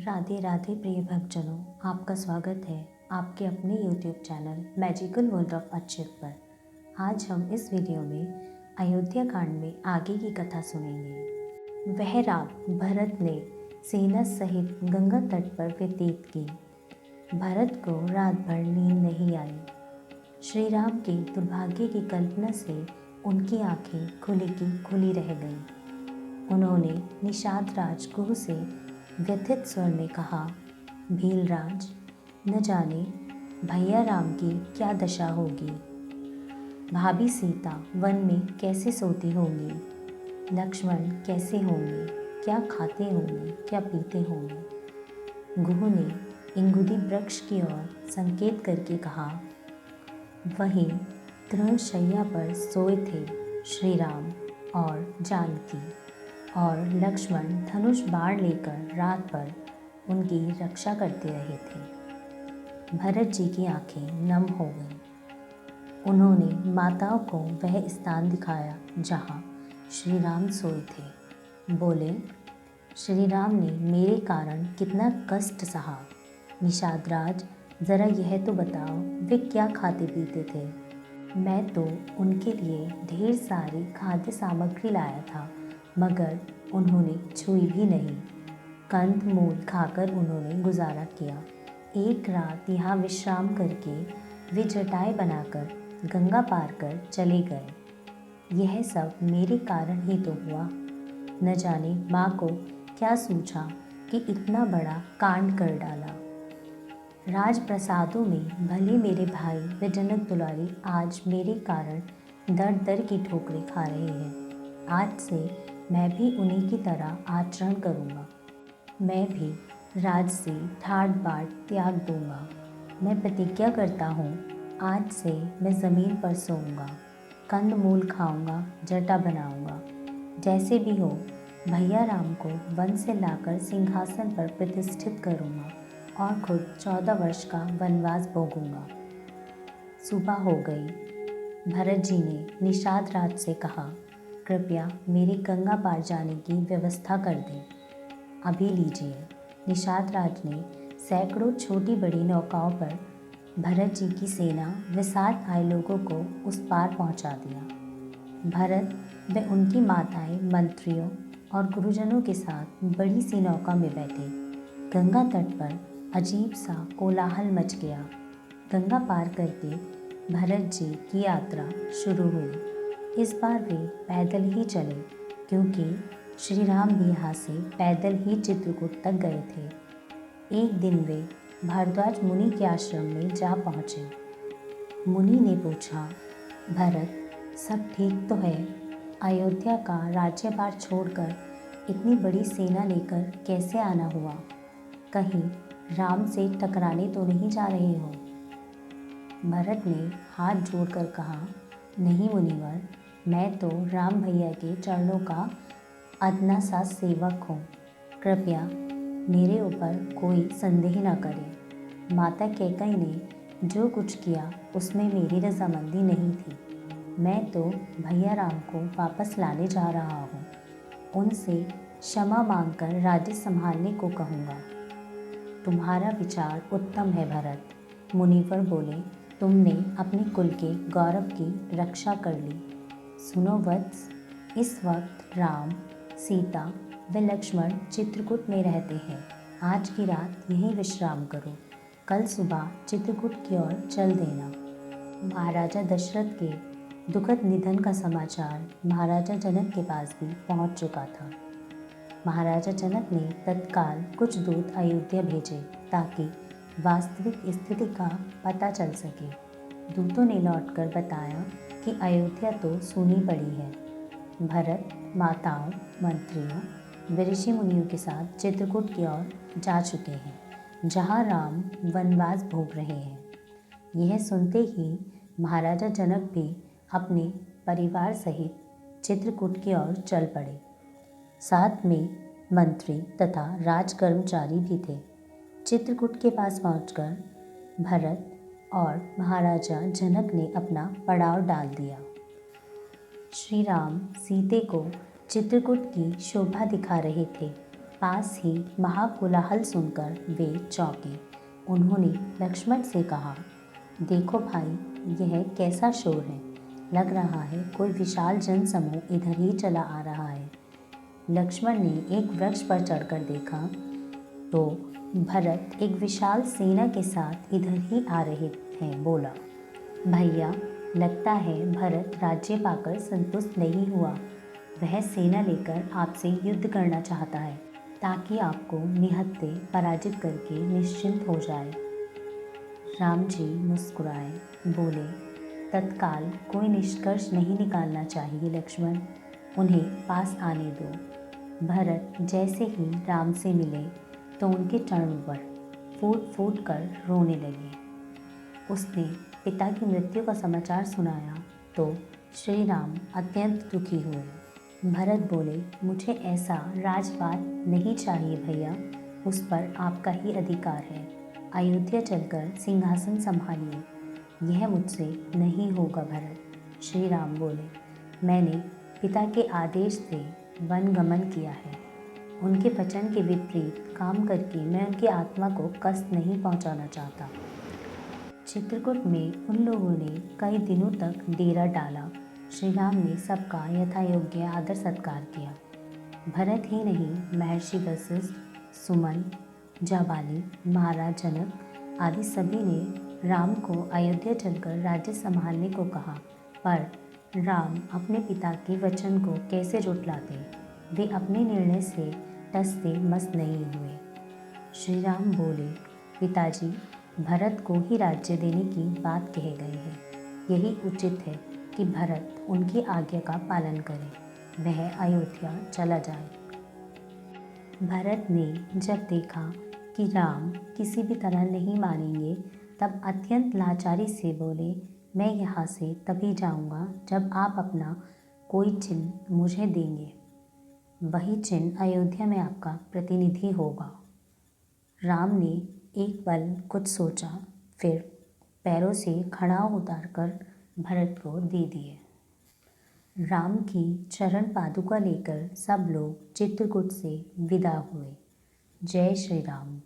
राधे राधे प्रिय भक्तजनों, आपका स्वागत है आपके अपने YouTube channel magical world of Achyut पर। आज हम इस वीडियो में अयोध्या कांड में आगे की कथा सुनेंगे। वह रात भरत ने सेना सहित गंगा तट पर व्यतीत की। भरत को रात भर नींद नहीं आई। श्री राम के दुर्भाग्य की कल्पना से उनकी आंखें खुली की खुली रह गईं। उन्होंने निषाद राज गुरु से व्यथित स्वर में कहा, भीलराज, न जाने भैया राम की क्या दशा होगी। भाभी सीता वन में कैसे सोती होंगी, लक्ष्मण कैसे होंगे, क्या खाते होंगे, क्या पीते होंगे। गुरु ने इंगुदी वृक्ष की ओर संकेत करके कहा, वहीं तृणशैया पर सोए थे श्री राम और जानकी, और लक्ष्मण धनुष बाण लेकर रात भर उनकी रक्षा करते रहे थे। भरत जी की आंखें नम हो गईं। उन्होंने माताओं को वह स्थान दिखाया जहाँ श्री राम सोए थे। बोले, श्री राम ने मेरे कारण कितना कष्ट सहा। निषाद राज, जरा यह तो बताओ वे क्या खाते पीते थे। मैं तो उनके लिए ढेर सारी खाद्य सामग्री लाया था, मगर उन्होंने छुई भी नहीं। कंद मूल खाकर उन्होंने गुजारा किया। एक रात यहाँ विश्राम करके वे जटाएं बनाकर गंगा पार कर चले गए। यह सब मेरे कारण ही तो हुआ। न जाने माँ को क्या सूझा कि इतना बड़ा कांड कर डाला। राजप्रसादों में भले मेरे भाई व जनक दुलारी आज मेरे कारण दर दर की ठोकरें खा रहे हैं। आज से मैं भी उन्हीं की तरह आचरण करूँगा। मैं भी राज से ठाट बाट त्याग दूंगा। मैं प्रतिज्ञा करता हूँ, आज से मैं ज़मीन पर सोऊंगा, कंद मूल खाऊंगा, जटा बनाऊंगा। जैसे भी हो भैया राम को वन से लाकर सिंहासन पर प्रतिष्ठित करूंगा और खुद 14 वर्ष का वनवास भोगूंगा। सुबह हो गई। भरत जी ने निषाद राज से कहा, कृपया मेरे गंगा पार जाने की व्यवस्था कर दें। अभी लीजिए। निषाद राज ने सैकड़ों छोटी बड़ी नौकाओं पर भरत जी की सेना व साथ आए लोगों को उस पार पहुंचा दिया। भरत व उनकी माताएं, मंत्रियों और गुरुजनों के साथ बड़ी सी नौका में बैठे। गंगा तट पर अजीब सा कोलाहल मच गया। गंगा पार करके भरत जी की यात्रा शुरू हुई। इस बार वे पैदल ही चले, क्योंकि श्री राम भी यहाँ से पैदल ही चित्रकूट तक गए थे। एक दिन वे भारद्वाज मुनि के आश्रम में जा पहुँचे। मुनि ने पूछा, भरत, सब ठीक तो है? अयोध्या का राज्यभार छोड़कर इतनी बड़ी सेना लेकर कैसे आना हुआ? कहीं राम से टकराने तो नहीं जा रहे हो? भरत ने हाथ जोड़कर कहा, नहीं मुनिवर, मैं तो राम भैया के चरणों का अदना सा सेवक हूँ। कृपया मेरे ऊपर कोई संदेह न करे। माता कैकेयी ने जो कुछ किया उसमें मेरी रजामंदी नहीं थी। मैं तो भैया राम को वापस लाने जा रहा हूँ। उनसे क्षमा मांगकर राज्य संभालने को कहूँगा। तुम्हारा विचार उत्तम है भरत, मुनिवर बोले। तुमने अपने कुल के गौरव की रक्षा कर ली। सुनो वत्स, इस वक्त राम, सीता व लक्ष्मण चित्रकूट में रहते हैं। आज की रात यहीं विश्राम करो। कल सुबह चित्रकूट की ओर चल देना। महाराजा दशरथ के दुखद निधन का समाचार महाराजा जनक के पास भी पहुंच चुका था। महाराजा जनक ने तत्काल कुछ दूत अयोध्या भेजे ताकि वास्तविक स्थिति का पता चल सके। दूतों ने लौटकर बताया कि अयोध्या तो सूनी पड़ी है। भरत माताओं, मंत्रियों व ऋषि मुनियों के साथ चित्रकूट की ओर जा चुके हैं, जहाँ राम वनवास भोग रहे हैं। यह सुनते ही महाराजा जनक भी अपने परिवार सहित चित्रकूट की ओर चल पड़े। साथ में मंत्री तथा राज कर्मचारी भी थे। चित्रकूट के पास पहुंचकर भरत और महाराजा जनक ने अपना पड़ाव डाल दिया। श्री राम सीते को चित्रकूट की शोभा दिखा रहे थे। पास ही महाकोलाहल सुनकर वे चौंके। उन्होंने लक्ष्मण से कहा, देखो भाई, यह कैसा शोर है? लग रहा है कोई विशाल जनसमूह इधर ही चला आ रहा है। लक्ष्मण ने एक वृक्ष पर चढ़कर देखा तो भरत एक विशाल सेना के साथ इधर ही आ रहे हैं। बोला, भैया, लगता है भरत राज्य पाकर संतुष्ट नहीं हुआ। वह सेना लेकर आपसे युद्ध करना चाहता है ताकि आपको निहत्थे पराजित करके निश्चिंत हो जाए। राम जी मुस्कुराए, बोले, तत्काल कोई निष्कर्ष नहीं निकालना चाहिए लक्ष्मण, उन्हें पास आने दो। भरत जैसे ही राम से मिले तो उनके चरणों पर फूट फूट कर रोने लगे। उसने पिता की मृत्यु का समाचार सुनाया तो श्री राम अत्यंत दुखी हुए। भरत बोले, मुझे ऐसा राजपाट नहीं चाहिए भैया, उस पर आपका ही अधिकार है। अयोध्या चलकर सिंहासन संभालिए। यह मुझसे नहीं होगा भरत। श्री राम बोले, मैंने पिता के आदेश से वन गमन किया है। उनके वचन के विपरीत काम करके मैं उनकी आत्मा को कष्ट नहीं पहुंचाना चाहता। चित्रकूट में उन लोगों ने कई दिनों तक डेरा डाला। श्री राम ने सबका यथायोग्य आदर सत्कार किया। भरत ही नहीं, महर्षि वशिष्ठ, सुमन, जाबाली, महाराज जनक आदि सभी ने राम को अयोध्या चलकर राज्य संभालने को कहा, पर राम अपने पिता के वचन को कैसे झुठलाते? वे अपने निर्णय से टसते मस नहीं हुए। श्री राम बोले, पिताजी, भरत को ही राज्य देने की बात कही गई है। यही उचित है कि भरत उनकी आज्ञा का पालन करे, वह अयोध्या चला जाए। भरत ने जब देखा कि राम किसी भी तरह नहीं मानेंगे, तब अत्यंत लाचारी से बोले, मैं यहाँ से तभी जाऊँगा जब आप अपना कोई चिन्ह मुझे देंगे। वही चिन्ह अयोध्या में आपका प्रतिनिधि होगा। राम ने एक पल कुछ सोचा, फिर पैरों से खड़ाऊ उतारकर भरत को दे दिए। राम की चरण पादुका लेकर सब लोग चित्रकूट से विदा हुए। जय श्री राम।